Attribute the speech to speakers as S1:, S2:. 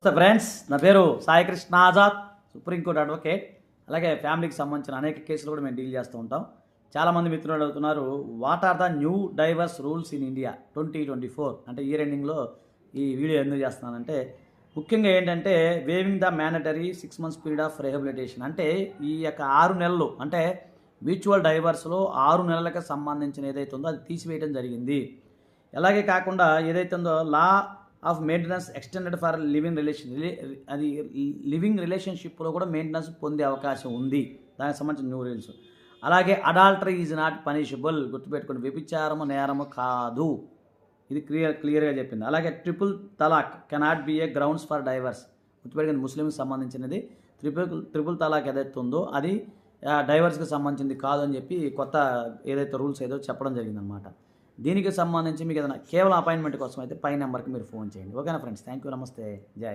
S1: నమస్తే ఫ్రెండ్స్, నా పేరు సాయి కృష్ణ ఆజాద్, సుప్రీంకోర్టు అడ్వకేట్. అలాగే ఫ్యామిలీకి సంబంధించిన అనేక కేసులు కూడా మేము డీల్ చేస్తూ ఉంటాం. చాలామంది మిత్రులు అడుగుతున్నారు, what are the new divorce rules in India 2024 అంటే ఇయర్ ఎండింగ్లో ఈ వీడియో ఎందుకు చేస్తున్నానంటే, ముఖ్యంగా ఏంటంటే weaving the mandatory 6 months period of rehabilitation. అంటే ఈ యొక్క 6 నెలలు అంటే మ్యూచువల్ డైవర్స్లో 6 నెలలకు సంబంధించిన ఏదైతే ఉందో అది తీసివేయడం జరిగింది. అలాగే కాకుండా ఏదైతే ఉందో law of maintenance extended for living రిలేషన్షిప్లో కూడా మెయింటెనెన్స్ పొందే అవకాశం ఉంది. దానికి సంబంధించిన న్యూ రూల్స్. అలాగే అడాల్టరీ ఈజ్ నాట్ పనిషబుల్, గుర్తుపెట్టుకోండి, వ్యభిచారము నేరము కాదు, ఇది క్లియర్గా చెప్పింది. అలాగే triple talaq cannot be A grounds for divorce, గుర్తుపెట్టుకోండి, ముస్లింకి సంబంధించినది. ట్రిపుల్ తలాక్ ఏదైతే ఉందో అది డైవర్స్కి సంబంధించింది కాదు అని చెప్పి కొత్త ఏదైతే రూల్స్ ఏదో చెప్పడం జరిగిందనమాట. దీనికి సంబంధించి మీకు ఏదైనా కేవలం అపాయింట్మెంట్ కోసం అయితే పై నెంబర్కి మీరు ఫోన్ చేయండి. ఓకేనా ఫ్రెండ్స్, థ్యాంక్ యూ, నమస్తే, జై.